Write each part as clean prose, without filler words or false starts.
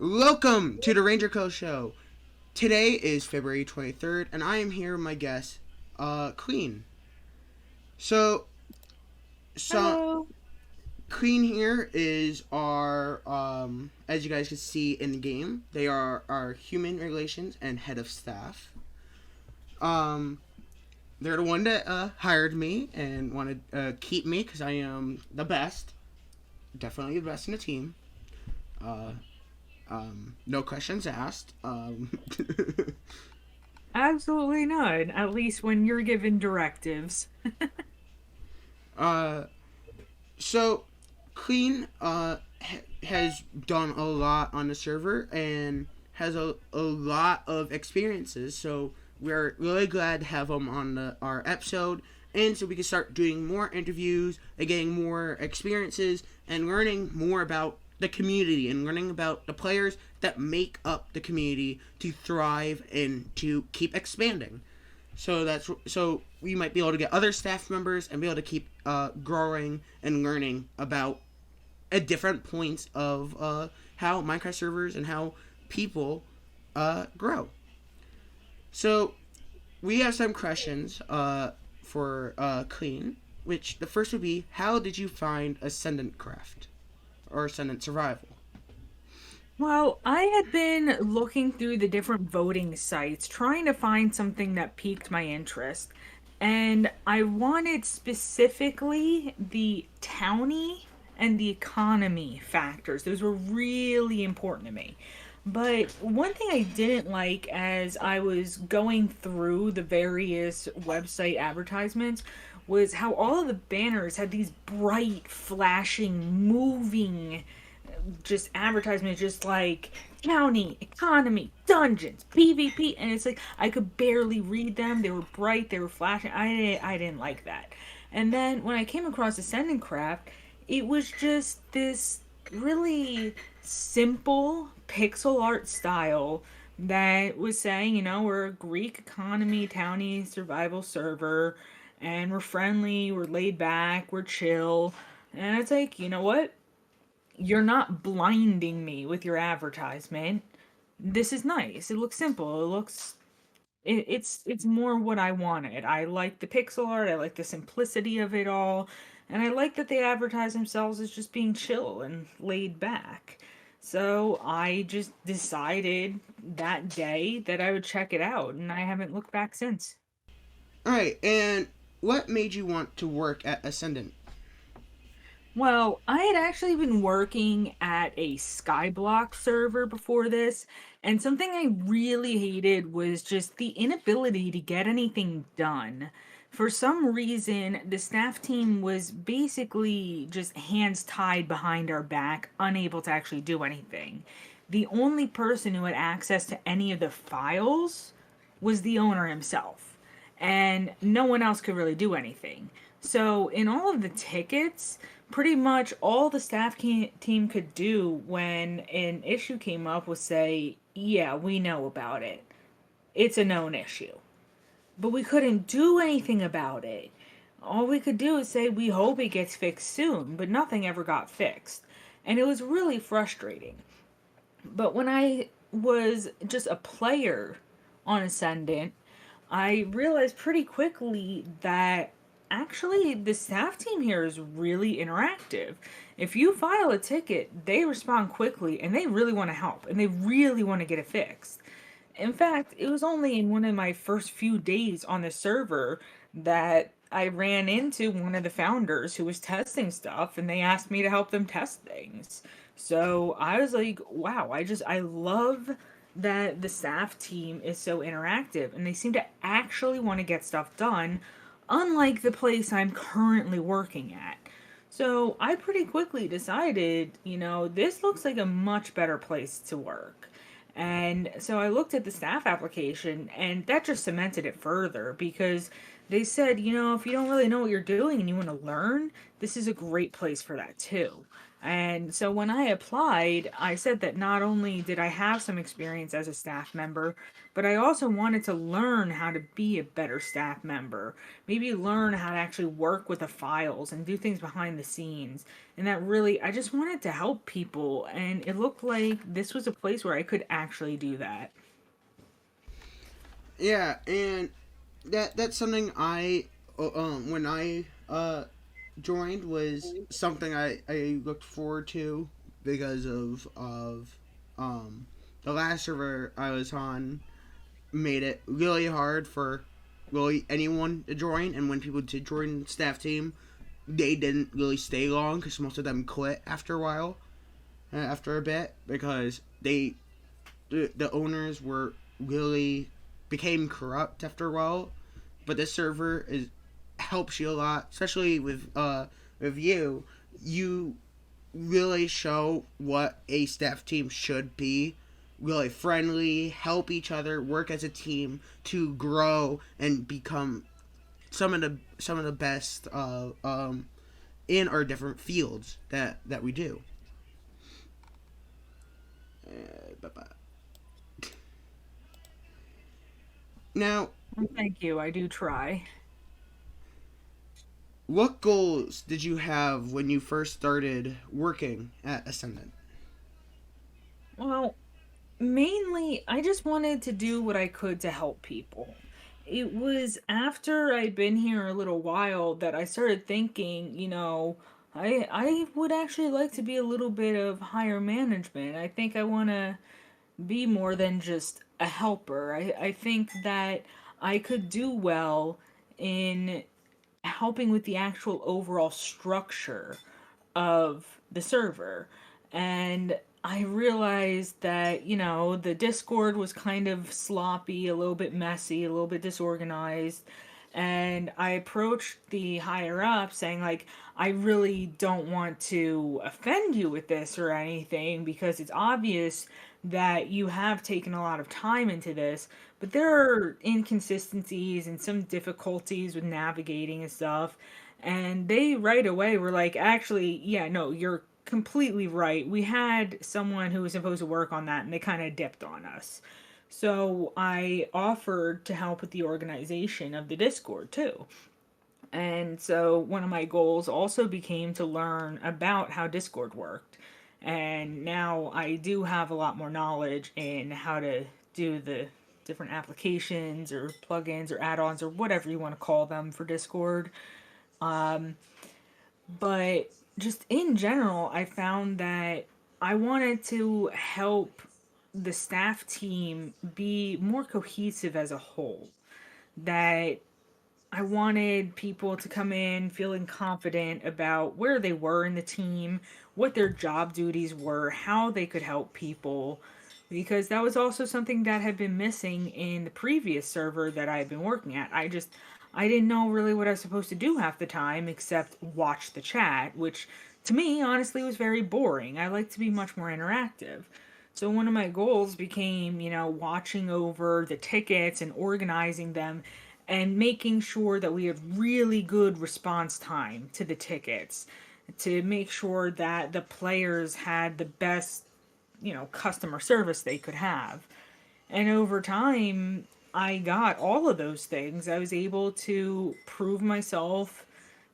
Welcome to the Ranger Co. Show. Today is February 23rd, and I am here with my guest, Queen. So, so Hello. Queen here is our, as you guys can see in the game, they are our human relations and head of staff. Um, they're the one that hired me and wanted to keep me because I am the best, definitely the best in the team. Uh, no questions asked. Absolutely not. At least when you're given directives. uh, So, Clean has done a lot on the server and has a lot of experiences. So, we're really glad to have him on our episode. And so we can start doing more interviews and getting more experiences and learning more about the community and learning about the players that make up the community to thrive and to keep expanding. So we might be able to get other staff members and be able to keep growing and learning about at different points of how Minecraft servers and how people grow. So we have some questions for Clean, which the first would be, how did you find Ascendant Craft or Ascendant Survival? Well, I had been looking through the different voting sites trying to find something that piqued my interest. And I wanted specifically the townie and the economy factors. Those were really important to me. But one thing I didn't like as I was going through the various website advertisements was how all of the banners had these bright, flashing, moving just advertisements, just like county, economy, dungeons, PvP, and it's like I could barely read them. They were bright, they were flashing. I didn't like that. And then when I came across Ascendant Craft, it was just this really simple pixel art style that was saying, we're a Greek economy, townie, survival server, and we're friendly, we're laid back, we're chill. And it's like, you know what? You're not blinding me with your advertisement. This is nice. It looks simple. It's more what I wanted. I like the pixel art. I like the simplicity of it all, and I like that they advertise themselves as just being chill and laid back. So I just decided that day that I would check it out, and I haven't looked back since. All right, and what made you want to work at Ascendant? Well, I had actually been working at a Skyblock server before this, and something I really hated was just the inability to get anything done. For some reason, the staff team was basically just hands tied behind our back, unable to actually do anything. The only person who had access to any of the files was the owner himself, and no one else could really do anything. So, in all of the tickets, pretty much all the team could do when an issue came up was say, yeah, we know about it. It's a known issue. But we couldn't do anything about it. All we could do is say, we hope it gets fixed soon, but nothing ever got fixed. And it was really frustrating. But when I was just a player on Ascendant, I realized pretty quickly that actually the staff team here is really interactive. If you file a ticket, they respond quickly and they really want to help and they really want to get it fixed. In fact, it was only in one of my first few days on the server that I ran into one of the founders who was testing stuff and they asked me to help them test things. So I was like, wow, I love that the staff team is so interactive and they seem to actually want to get stuff done, unlike the place I'm currently working at. So I pretty quickly decided, this looks like a much better place to work. And so I looked at the staff application, and that just cemented it further because they said, if you don't really know what you're doing and you want to learn, this is a great place for that too. And so when I applied, I said that not only did I have some experience as a staff member, but I also wanted to learn how to be a better staff member. Maybe learn how to actually work with the files and do things behind the scenes. And that really, I just wanted to help people. And it looked like this was a place where I could actually do that. Yeah, and that's something I when I joined was something I looked forward to because of the last server I was on made it really hard for really anyone to join, and when people did join the staff team, they didn't really stay long because most of them quit after a while, after a bit, because the owners were really became corrupt after a while. But this server is helps you a lot, especially with you. You really show what a staff team should be. Really friendly, help each other, work as a team to grow and become some of the best in our different fields that we do. Bye-bye. Now, Well, thank you. I do try. what goals did you have when you first started working at Ascendant? Well, mainly, I just wanted to do what I could to help people. It was after I'd been here a little while that I started thinking, I would actually like to be a little bit of higher management. I think I want to be more than just a helper. I think that I could do well in helping with the actual overall structure of the server. And I realized that, the Discord was kind of sloppy, a little bit messy, a little bit disorganized. And I approached the higher up saying, like, I really don't want to offend you with this or anything because it's obvious that you have taken a lot of time into this, but there are inconsistencies and some difficulties with navigating and stuff. And they right away were like, actually, yeah, no, you're completely right. We had someone who was supposed to work on that and they kind of dipped on us. So I offered to help with the organization of the Discord too. And so one of my goals also became to learn about how Discord worked. And now I do have a lot more knowledge in how to do the different applications or plugins or add-ons or whatever you want to call them for Discord. Um, but just in general, I found that I wanted to help the staff team be more cohesive as a whole. That I wanted people to come in feeling confident about where they were in the team, what their job duties were, how they could help people, because that was also something that had been missing in the previous server that I had been working at. I didn't know really what I was supposed to do half the time except watch the chat, which to me honestly was very boring. I like to be much more interactive. So one of my goals became, watching over the tickets and organizing them and making sure that we have really good response time to the tickets to make sure that the players had the best, customer service they could have. And over time, I got all of those things. I was able to prove myself,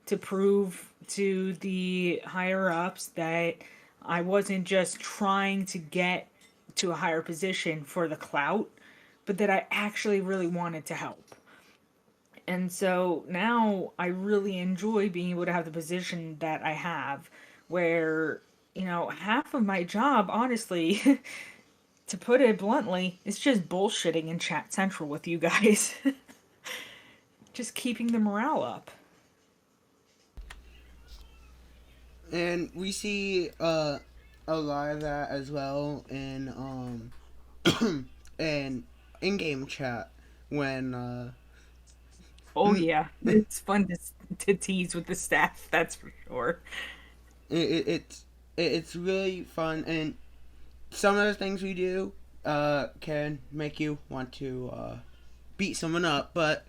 to prove to the higher ups that I wasn't just trying to get to a higher position for the clout, but that I actually really wanted to help. And so now I really enjoy being able to have the position that I have, where, half of my job, honestly, to put it bluntly, is just bullshitting in Chat Central with you guys. Just keeping the morale up. And we see a lot of that as well in in in-game chat when Oh, yeah. It's fun to tease with the staff, that's for sure. it's it's really fun, and some of the things we do can make you want to beat someone up, but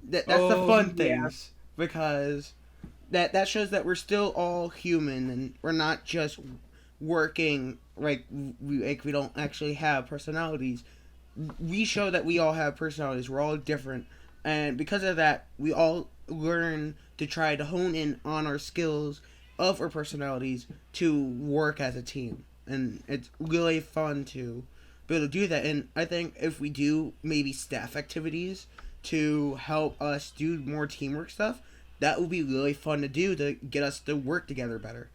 that's the Oh, fun yeah. things because that shows that we're still all human and we're not just working like we don't actually have personalities. We show that we all have personalities. We're all different, and because of that, we all learn to try to hone in on our skills of our personalities to work as a team, and it's really fun to be able to do that. And I think if we do maybe staff activities to help us do more teamwork stuff, that would be really fun to do to get us to work together better.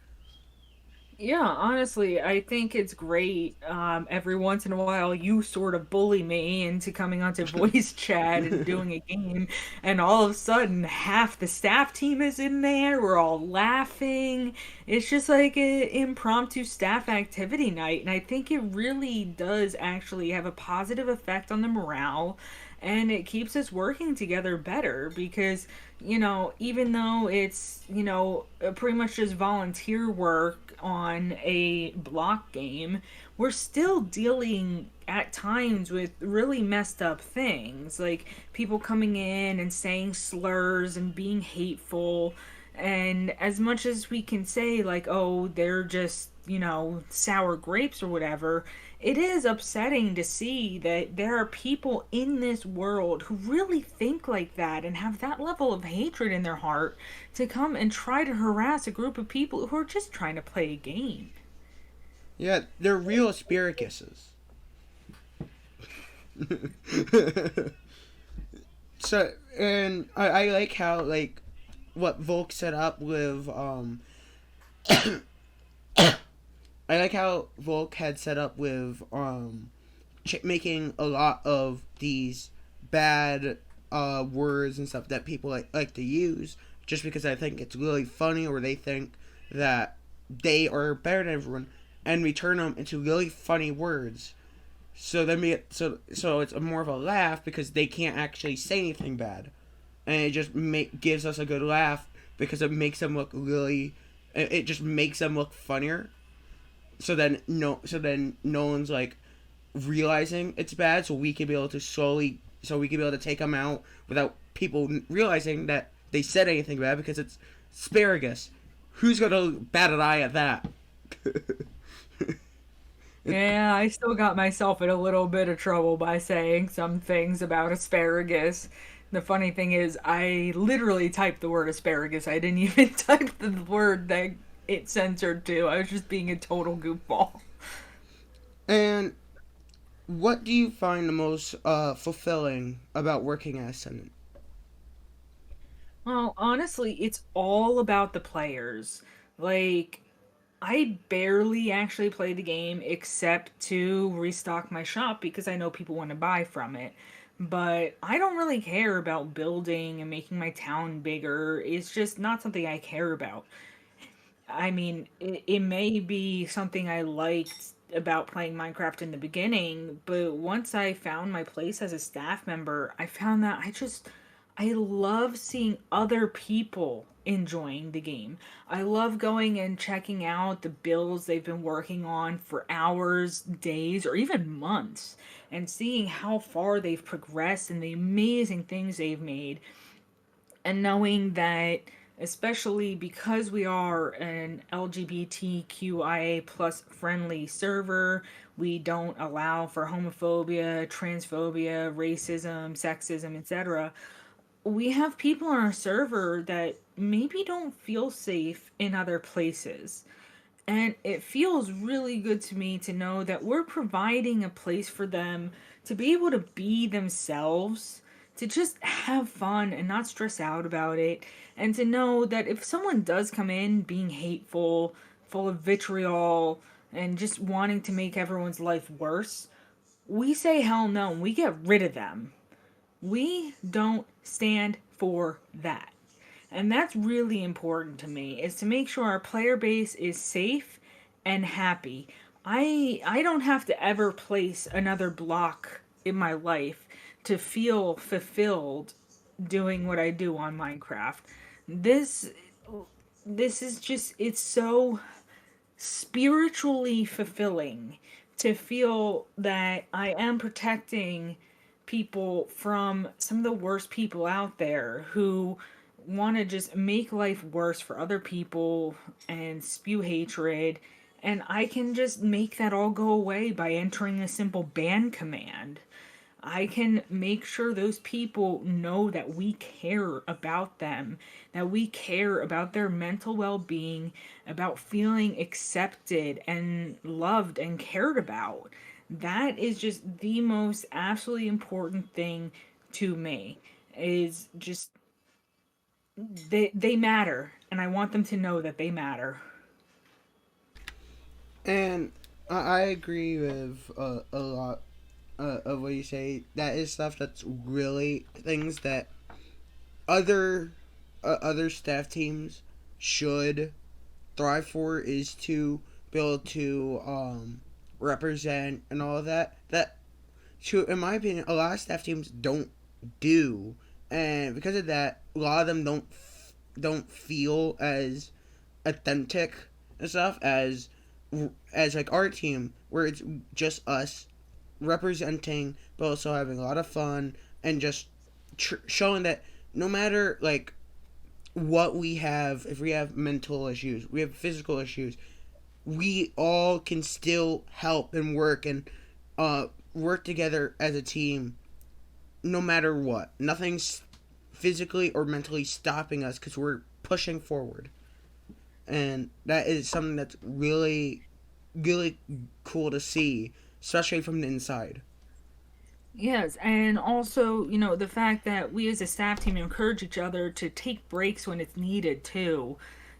Yeah, honestly, I think it's great. Every once in a while, you sort of bully me into coming onto voice chat and doing a game, and all of a sudden, half the staff team is in there. We're all laughing. It's just like an impromptu staff activity night, and I think it really does actually have a positive effect on the morale, and it keeps us working together better because even though it's, pretty much just volunteer work on a block game, we're still dealing at times with really messed up things like people coming in and saying slurs and being hateful. And as much as we can say, like, oh, they're just, sour grapes or whatever, it is upsetting to see that there are people in this world who really think like that and have that level of hatred in their heart to come and try to harass a group of people who are just trying to play a game. Yeah, they're real asparaguses. So, and I like how like what Volk set up with I like how Volk had set up with making a lot of these bad words and stuff that people like to use just because I think it's really funny, or they think that they are better than everyone, and we turn them into really funny words. So then so it's more of a laugh because they can't actually say anything bad, and it just gives us a good laugh because it makes them look really. It just makes them look funnier. So then no one's like realizing it's bad. So we can be able to take them out without people realizing that they said anything bad because it's asparagus. Who's gonna bat an eye at that? Yeah, I still got myself in a little bit of trouble by saying some things about asparagus. The funny thing is, I literally typed the word asparagus. I didn't even type the word that it censored to. I was just being a total goofball. And what do you find the most fulfilling about working at Ascendant? Well, honestly, it's all about the players. Like, I barely actually play the game except to restock my shop because I know people want to buy from it. But I don't really care about building and making my town bigger. It's just not something I care about. I mean, it may be something I liked about playing Minecraft in the beginning, but once I found my place as a staff member, I found that I love seeing other people enjoying the game. I love going and checking out the builds they've been working on for hours, days, or even months, and seeing how far they've progressed and the amazing things they've made, and knowing that, especially because we are an LGBTQIA plus friendly server, we don't allow for homophobia, transphobia, racism, sexism, etc. We have people on our server that maybe don't feel safe in other places. And it feels really good to me to know that we're providing a place for them to be able to be themselves, to just have fun and not stress out about it, and to know that if someone does come in being hateful, full of vitriol, and just wanting to make everyone's life worse, we say hell no and we get rid of them. We don't stand for that. And that's really important to me, is to make sure our player base is safe and happy. I don't have to ever place another block in my life to feel fulfilled doing what I do on Minecraft. This this is just, it's so spiritually fulfilling to feel that I am protecting people from some of the worst people out there who want to just make life worse for other people and spew hatred. And I can just make that all go away by entering a simple ban command. I can make sure those people know that we care about them, that we care about their mental well being, about feeling accepted and loved and cared about. That is just the most absolutely important thing to me. Is just they matter, and I want them to know that they matter. And I agree with a lot of what you say. That is stuff that's really things that other other staff teams should thrive for, is to be able to represent and all of that. That, to in my opinion, a lot of staff teams don't do, and because of that, a lot of them don't feel as authentic and stuff as like our team, where it's just us representing, but also having a lot of fun and just showing that no matter like what we have, if we have mental issues, we have physical issues, we all can still help and work together as a team, no matter what. Nothing's physically or mentally stopping us because we're pushing forward, and that is something that's really cool to see, especially from the inside. Yes, and also, the fact that we as a staff team encourage each other to take breaks when it's needed too.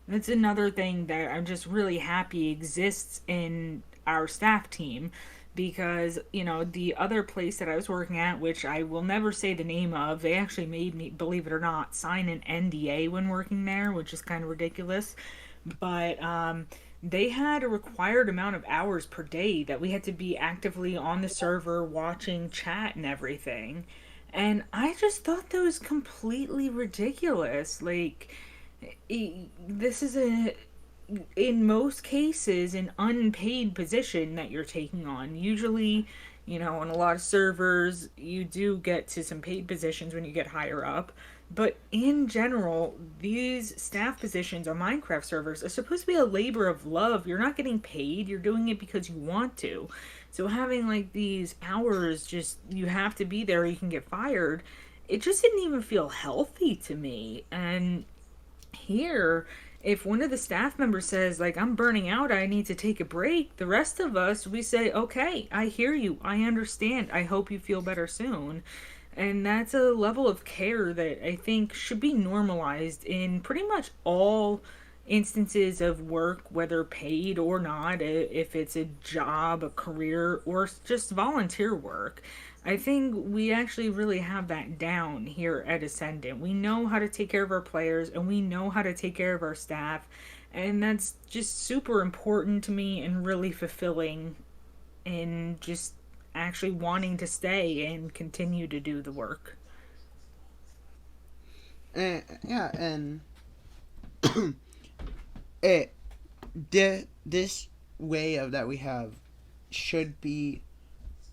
That's another thing that I'm just really happy exists in our staff team because, the other place that I was working at, which I will never say the name of, they actually made me, believe it or not, sign an NDA when working there, which is kind of ridiculous. But they had a required amount of hours per day that we had to be actively on the server watching chat and everything. And I just thought that was completely ridiculous. Like, this is in most cases, an unpaid position that you're taking on. Usually, on a lot of servers, you do get to some paid positions when you get higher up. But in general, these staff positions on Minecraft servers are supposed to be a labor of love. You're not getting paid, you're doing it because you want to. So having like these hours, just you have to be there or you can get fired, it just didn't even feel healthy to me. And here, if one of the staff members says like I'm burning out, I need to take a break, the rest of us, we say, okay, I hear you, I understand, I hope you feel better soon. And that's a level of care that I think should be normalized in pretty much all instances of work, whether paid or not, if it's a job, a career, or just volunteer work. I think we actually really have that down here at Ascendant. We know how to take care of our players and we know how to take care of our staff. And that's just super important to me and really fulfilling in just actually wanting to stay and continue to do the work. And yeah, and it this way of that we have should be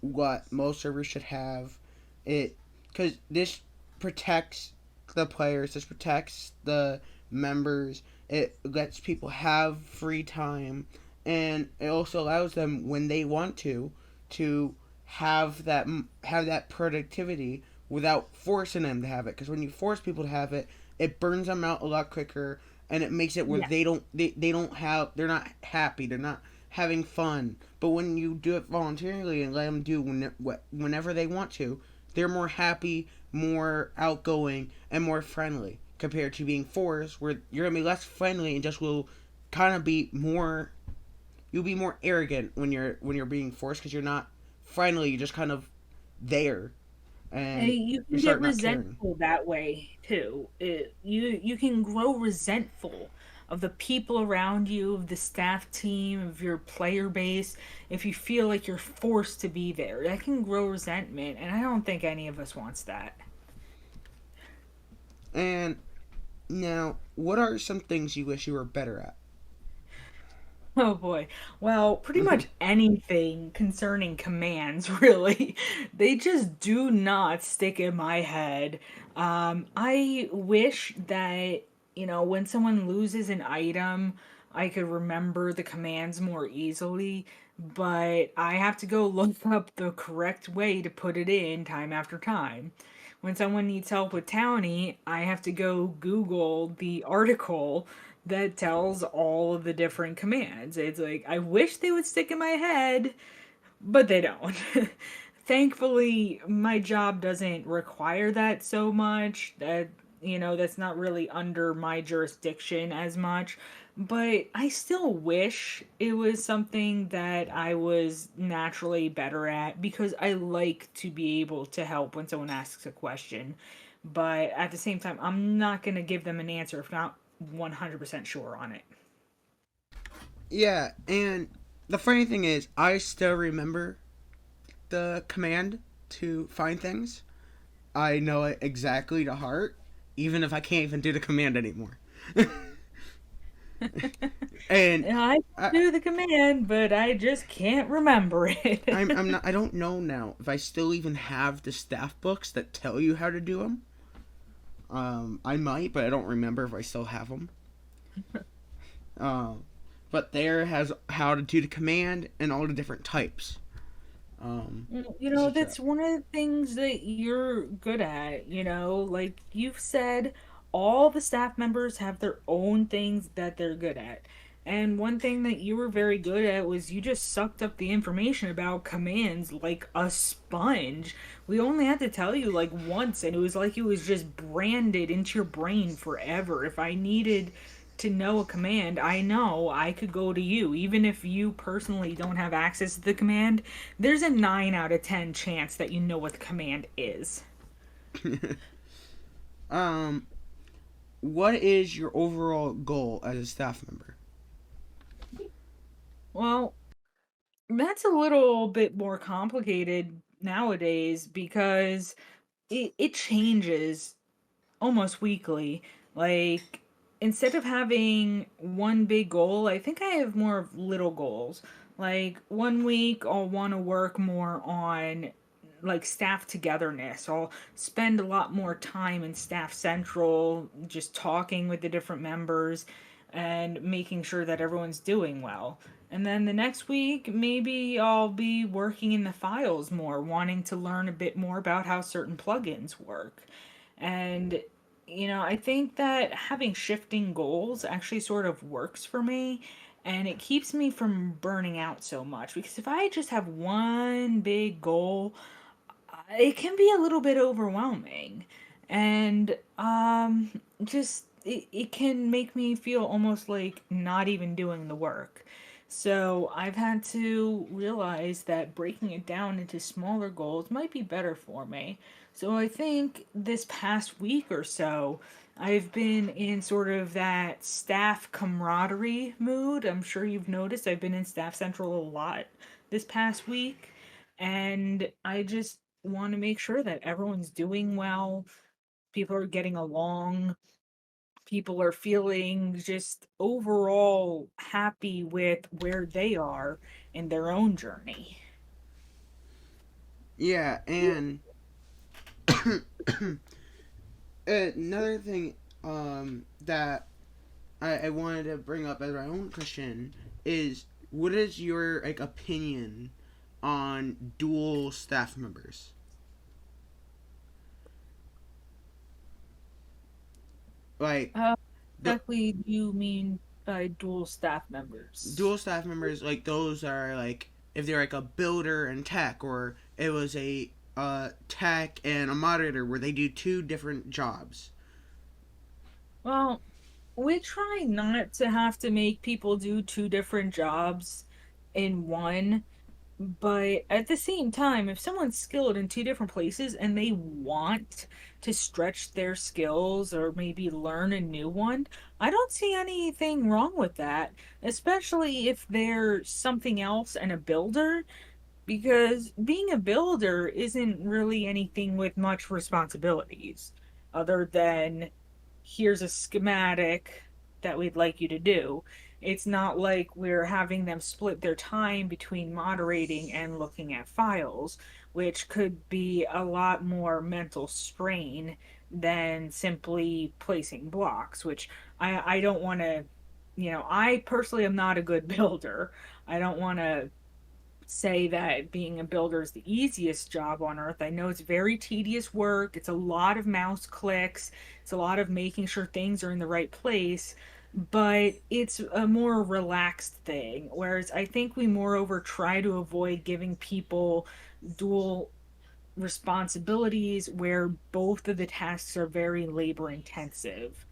what most servers should have. It, because this protects the players, this protects the members. It lets people have free time, and it also allows them when they want to have that productivity without forcing them to have it. Because when you force people to have it, it burns them out a lot quicker, and it makes it where Yeah. they don't have, they're not happy, they're not having fun. But when you do it voluntarily and let them do whenever they want to, they're more happy, more outgoing, and more friendly compared to being forced, where you're gonna be less friendly and just will kind of be more. You'll be more arrogant when you're being forced because you're not friendly. You're just kind of there, And and you you can get start not caring. resentful that way too. You can grow resentful of the people around you, of the staff team, of your player base, if you feel like you're forced to be there. That can grow resentment, and I don't think any of us wants that. And now, what are some things you wish you were better at? Oh boy. Well, pretty much anything concerning commands, really. They just do not stick in my head. I wish that, when someone loses an item, I could remember the commands more easily, but I have to go look up the correct way to put it in time after time. When someone needs help with Townie, I have to go Google the article that tells all of the different commands. It's like, I wish they would stick in my head, but they don't. Thankfully, my job doesn't require that so much. That's not really under my jurisdiction as much. But I still wish it was something that I was naturally better at because I like to be able to help when someone asks a question. But at the same time, I'm not going to give them an answer if not 100% sure on it. Yeah, and the funny thing is, I still remember the command to find things. I know it exactly to heart, even if I can't even do the command anymore. And And I I, do the command, but I just can't remember it. I'm not. I don't know now if I still even have the staff books that tell you how to do them. I might, but I don't remember if I still have them. Uh, but there has how to do the command and all the different types. etc. That's one of the things that you're good at, like you've said, all the staff members have their own things that they're good at. And one thing that you were very good at was you just sucked up the information about commands like a sponge. We only had to tell you like once, and it was like it was just branded into your brain forever. If I needed to know a command, I know I could go to you. Even if you personally don't have access to the command, there's a 9 out of 10 chance that you know what the command is. um, what is your overall goal as a staff member? Well, that's a little bit more complicated nowadays because it changes almost weekly. Like, instead of having one big goal, I think I have more of little goals. Like, one week I'll want to work more on like staff togetherness. I'll spend a lot more time in staff central just talking with the different members and making sure that everyone's doing well. And then the next week, maybe I'll be working in the files more, wanting to learn a bit more about how certain plugins work. And, I think that having shifting goals actually sort of works for me. And it keeps me from burning out so much. Because if I just have one big goal, it can be a little bit overwhelming. And it can make me feel almost like not even doing the work. So I've had to realize that breaking it down into smaller goals might be better for me. So I think this past week or so, I've been in sort of that staff camaraderie mood. I'm sure you've noticed I've been in Staff Central a lot this past week. And I just want to make sure that everyone's doing well, people are getting along, people are feeling just overall happy with where they are in their own journey. Yeah, and another thing that I wanted to bring up as my own question is what is your like opinion on dual staff members? Like How the exactly do you mean by dual staff members? dual staff members, like those are like if they're like a builder and tech, or it was a tech and a moderator where they do two different jobs. Well, we try not to have to make people do two different jobs in one. But at the same time, if someone's skilled in two different places and they want to stretch their skills or maybe learn a new one, I don't see anything wrong with that, especially if they're something else and a builder, because being a builder isn't really anything with much responsibilities other than here's a schematic that we'd like you to do. It's not like we're having them split their time between moderating and looking at files, which could be a lot more mental strain than simply placing blocks, which I don't want to, I personally am not a good builder. I don't want to say that being a builder is the easiest job on earth. I know it's very tedious work. It's a lot of mouse clicks. It's a lot of making sure things are in the right place, but it's a more relaxed thing. Whereas I think we moreover try to avoid giving people dual responsibilities where both of the tasks are very labor intensive.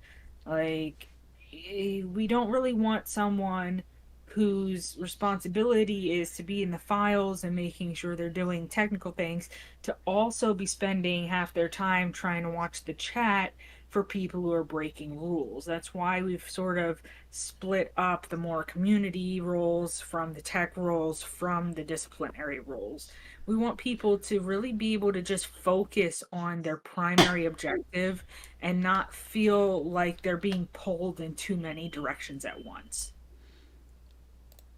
Like, we don't really want someone whose responsibility is to be in the files and making sure they're doing technical things to also be spending half their time trying to watch the chat for people who are breaking rules. That's why we've sort of split up the more community roles from the tech roles from the disciplinary roles. We want people to really be able to just focus on their primary objective and not feel like they're being pulled in too many directions at once.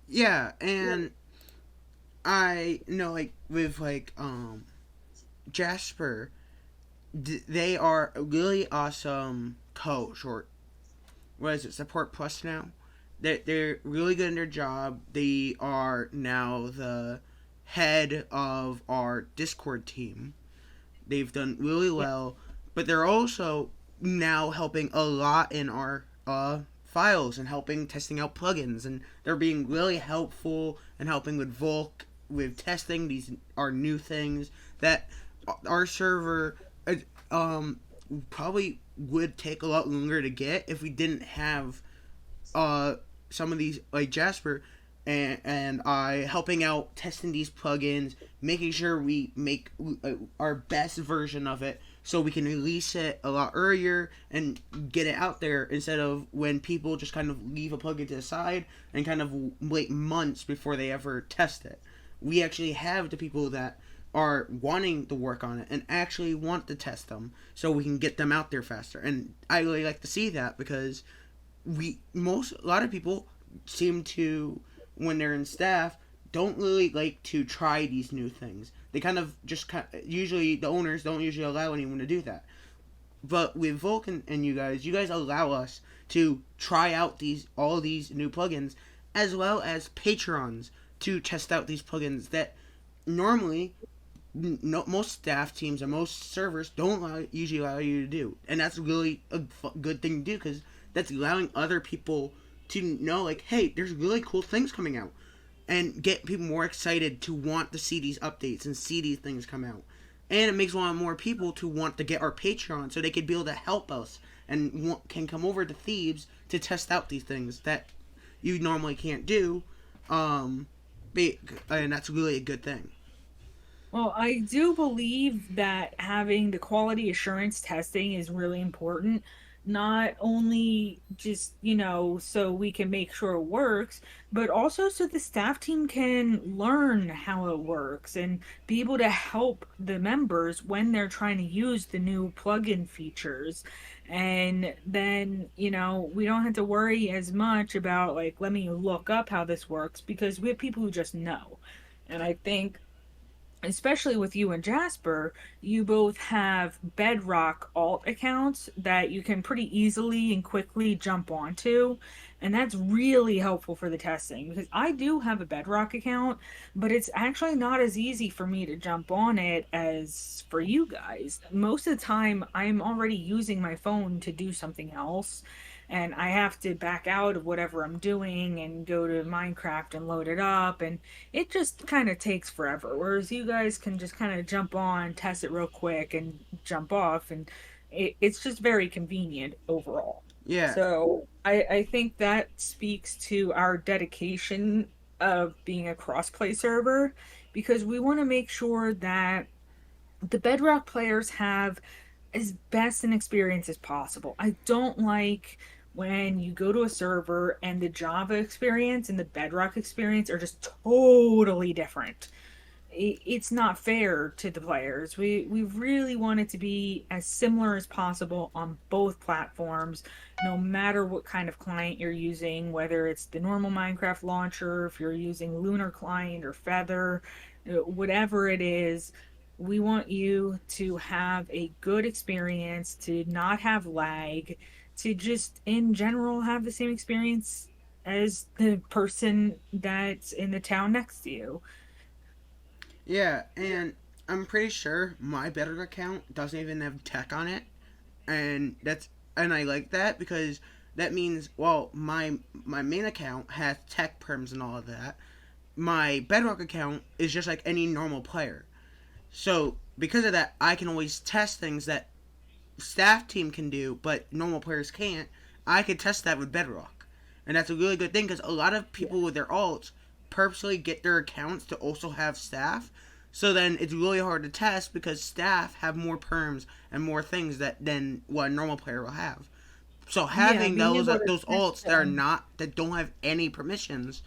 Yeah, and I know like with Jasper, they are a really awesome coach, or what is it, support plus now. They're really good in their job. They are now the head of our Discord team. They've done really Yeah. well, but they're also now helping a lot in our files and helping testing out plugins, and they're being really helpful and helping with Volk with testing these our new things that our server um probably would take a lot longer to get if we didn't have uh some of these like Jasper and I helping out testing these plugins, making sure we make our best version of it so we can release it a lot earlier and get it out there instead of when people just kind of leave a plugin to the side and kind of wait months before they ever test it. We actually have the people that are wanting to work on it and actually want to test them so we can get them out there faster. And I really like to see that because a lot of people seem to, when they're in staff, don't really like to try these new things. They kind of just usually the owners don't usually allow anyone to do that. But with Vulcan and you guys allow us to try out these all these new plugins as well as patrons to test out these plugins that normally no, most staff teams and most servers don't usually allow you to do, and that's really a good thing to do because that's allowing other people to know like, hey, there's really cool things coming out, and get people more excited to want to see these updates and see these things come out, and it makes a lot more people to want to get our Patreon so they could be able to help us and can come over to Thebes to test out these things that you normally can't do, um, and that's really a good thing. Well, I do believe that having the quality assurance testing is really important, not only just, so we can make sure it works, but also so the staff team can learn how it works and be able to help the members when they're trying to use the new plugin features. And then, we don't have to worry as much about, like, let me look up how this works because we have people who just know. And I think especially with you and Jasper, you both have Bedrock alt accounts that you can pretty easily and quickly jump onto. And that's really helpful for the testing because I do have a Bedrock account, but it's actually not as easy for me to jump on it as for you guys. Most of the time, I'm already using my phone to do something else, and I have to back out of whatever I'm doing and go to Minecraft and load it up, and it just kind of takes forever. Whereas you guys can just kind of jump on, test it real quick, and jump off, and it's just very convenient overall. Yeah, So I think that speaks to our dedication of being a crossplay server because we want to make sure that the Bedrock players have as best an experience as possible. I don't like when you go to a server and the Java experience and the Bedrock experience are just totally different. it's not fair to the players. We really want it to be as similar as possible on both platforms, no matter what kind of client you're using, whether it's the normal Minecraft launcher, if you're using Lunar Client or Feather, whatever it is. We want you to have a good experience, to not have lag, to just in general have the same experience as the person that's in the town next to you. Yeah, and I'm pretty sure my Better account doesn't even have tech on it, and I like that because that means, well, my main account has tech perms and all of that. My Bedrock account is just like any normal player. So because of that, I can always test things that staff team can do, but normal players can't. I could test that with Bedrock, and that's a really good thing because a lot of Yeah. people with their alts purposely get their accounts to also have staff. So then it's really hard to test because staff have more perms and more things that than what a normal player will have. So Yeah, having being able to those test alts that are them. not that don't have any permissions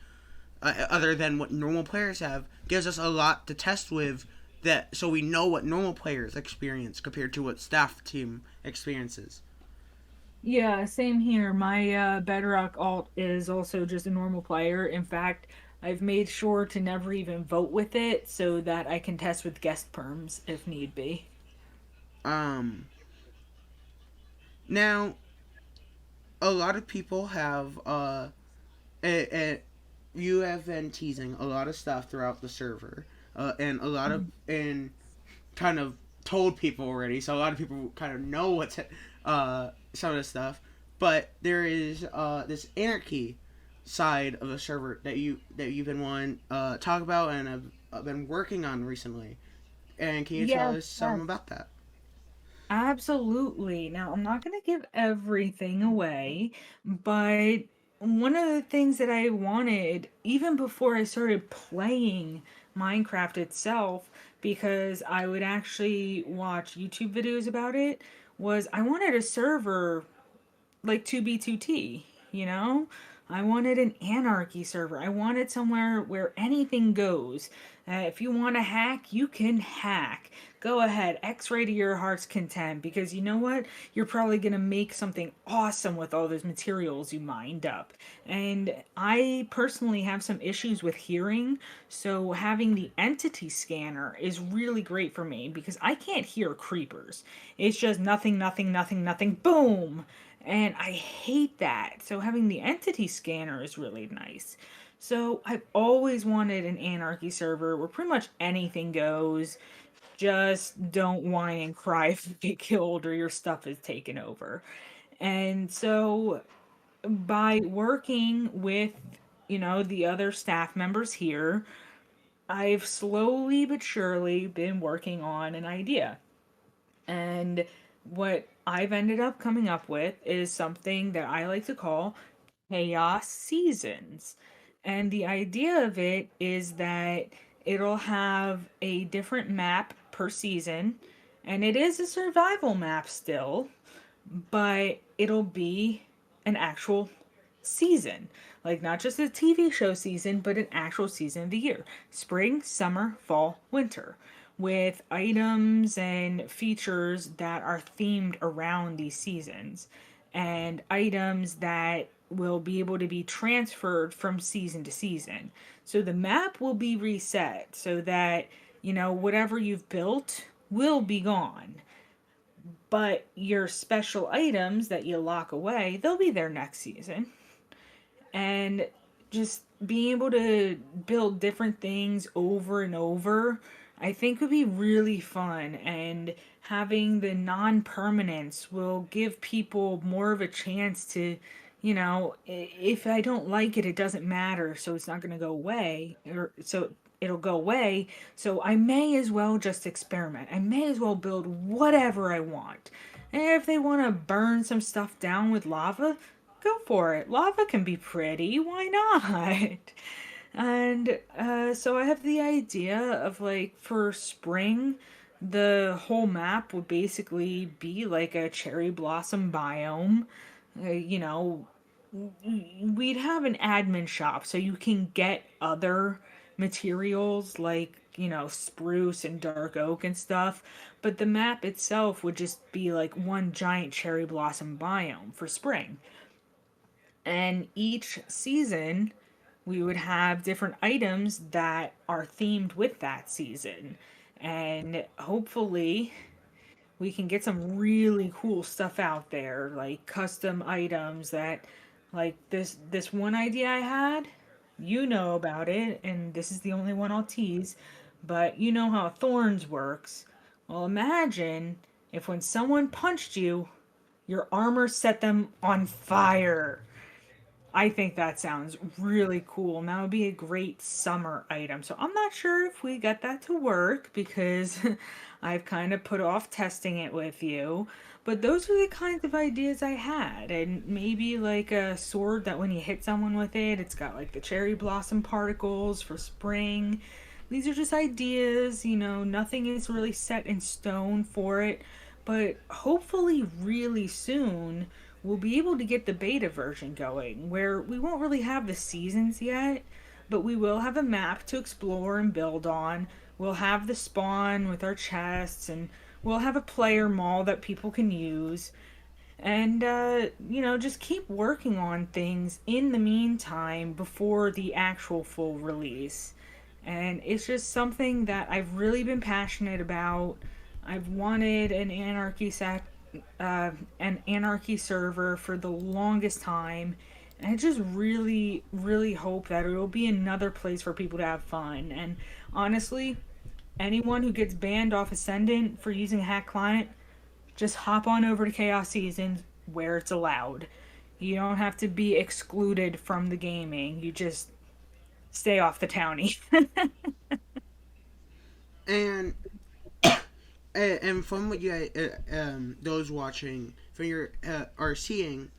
other than what normal players have gives us a lot to test with, that so we know what normal players experience compared to what staff team experiences. Yeah, same here. My Bedrock alt is also just a normal player. In fact, I've made sure to never even vote with it so that I can test with guest perms if need be. Um, Now a lot of people have you have been teasing a lot of stuff throughout the server, and a lot of Mhm. and kind of told people already, so a lot of people kind of know what's some of the stuff. But there is this anarchy side of the server that you've been wanting talk about and have been working on recently. And can you tell Yes, us something yes. about that? Absolutely. Now, I'm not going to give everything away, but one of the things that I wanted, even before I started playing Minecraft itself, because I would actually watch YouTube videos about it, was I wanted a server like 2B2T, you know? I wanted an anarchy server. I wanted somewhere where anything goes. If you want to hack, you can hack. Go ahead, X-ray to your heart's content because you know what? You're probably going to make something awesome with all those materials you mined up. And I personally have some issues with hearing, so having the entity scanner is really great for me because I can't hear creepers. It's just nothing, nothing, nothing, nothing, boom, and I hate that. So having the entity scanner is really nice. So I've always wanted an anarchy server where pretty much anything goes. Just don't whine and cry if you get killed or your stuff is taken over. And so by working with, the other staff members here, I've slowly but surely been working on an idea. And what I've ended up coming up with is something that I like to call chaos seasons. And the idea of it is that it'll have a different map per season. And it is a survival map still, but it'll be an actual season. Like not just a TV show season, but an actual season of the year. Spring, summer, fall, winter. With items and features that are themed around these seasons. And items that will be able to be transferred from season to season. So the map will be reset so that, whatever you've built will be gone, but your special items that you lock away, they'll be there next season. And just being able to build different things over and over, I think would be really fun. And having the non permanence will give people more of a chance to, if I don't like it, it doesn't matter. So it's not going to go away. Or so it'll go away. So I may as well just experiment. I may as well build whatever I want. And if they want to burn some stuff down with lava, go for it. Lava can be pretty. Why not? And so I have the idea of like for spring, the whole map would basically be like a cherry blossom biome. Uh, you know, we'd have an admin shop so you can get other materials like spruce and dark oak and stuff. But the map itself would just be like one giant cherry blossom biome for spring. And each season, we would have different items that are themed with that season. And hopefully, we can get some really cool stuff out there, like custom items that, like this one idea I had, you know about it, and this is the only one I'll tease, but you know how thorns works. Well, imagine if when someone punched you, your armor set them on fire. I think that sounds really cool. And that would be a great summer item. So I'm not sure if we got that to work because I've kind of put off testing it with you. But those are the kinds of ideas I had. And maybe like a sword that when you hit someone with it, it's got like the cherry blossom particles for spring. These are just ideas, nothing is really set in stone for it. But hopefully, really soon, we'll be able to get the beta version going where we won't really have the seasons yet, but we will have a map to explore and build on. We'll have the spawn with our chests, and we'll have a player mall that people can use. And, just keep working on things in the meantime before the actual full release. And it's just something that I've really been passionate about. I've wanted an anarchy server for the longest time, and I just really, really hope that it will be another place for people to have fun. And honestly, anyone who gets banned off Ascendant for using a hack client, just hop on over to Chaos Seasons where it's allowed. You don't have to be excluded from the gaming. You just stay off the townie. And and from what you guys, those watching, from your are seeing,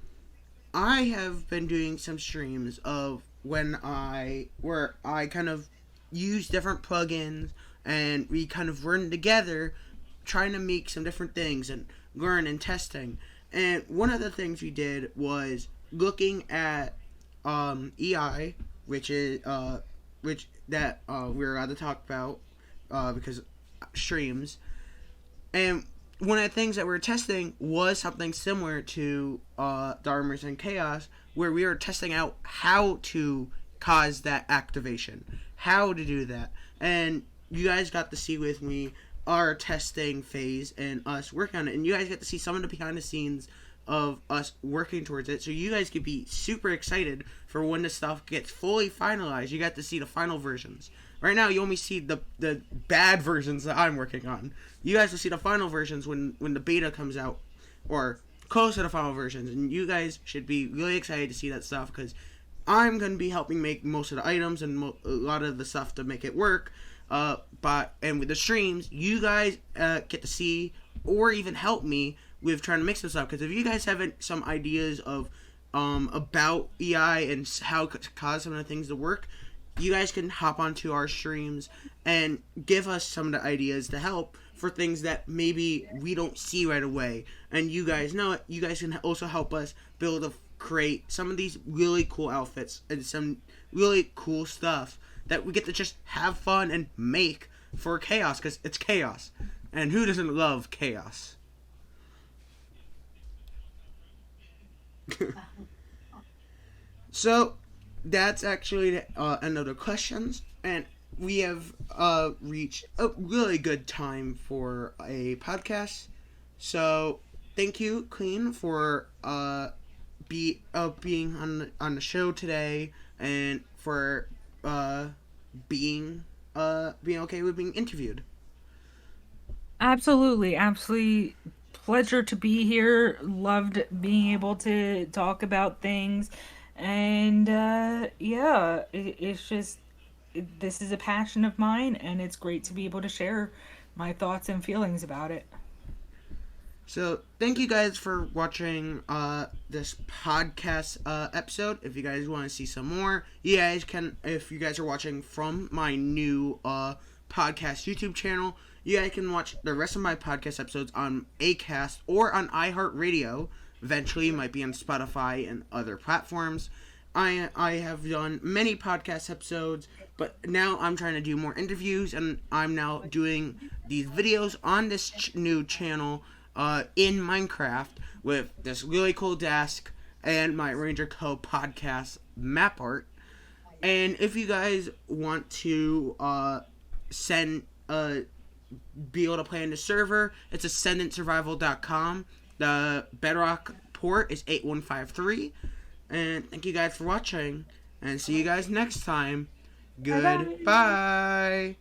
I have been doing some streams of where I kind of use different plugins and we kind of run together, trying to make some different things and learn and testing. And one of the things we did was looking at EI, which is that we're allowed to talk about because streams. And one of the things that we were testing was something similar to Dharma's and Chaos, where we were testing out how to cause that activation, how to do that. And you guys got to see with me our testing phase and us working on it. And you guys get to see some of the behind the scenes of us working towards it. So you guys could be super excited for when this stuff gets fully finalized. You got to see the final versions. Right now, you only see the bad versions that I'm working on. You guys will see the final versions when the beta comes out, or close to the final versions. And you guys should be really excited to see that stuff, because I'm going to be helping make most of the items and a lot of the stuff to make it work. And with the streams, you guys get to see or even help me with trying to mix this up. Because if you guys have some ideas of about EI and how to cause some of the things to work, you guys can hop onto our streams and give us some of the ideas to help for things that maybe we don't see right away. And you guys know it. You guys can also help us create some of these really cool outfits and some really cool stuff that we get to just have fun and make for Chaos, because it's Chaos. And who doesn't love Chaos? So that's actually the end of the questions, and we have reached a really good time for a podcast. So thank you, Queen, for being on the show today, and for being okay with being interviewed. Absolutely pleasure to be here. Loved being able to talk about things. And it's just, this is a passion of mine, and it's great to be able to share my thoughts and feelings about it. So thank you guys for watching this podcast episode. If you guys want to see some more, you guys can. If you guys are watching from my new podcast YouTube channel, you guys can watch the rest of my podcast episodes on Acast or on iHeartRadio. Eventually, it might be on Spotify and other platforms. I have done many podcast episodes, but now I'm trying to do more interviews, and I'm now doing these videos on this new channel in Minecraft with this really cool desk and my Ranger Co. podcast map art. And if you guys want to send be able to play in the server, it's ascendantsurvival.com. The Bedrock port is 8153. And thank you guys for watching. And see you guys next time. Bye-bye. Goodbye.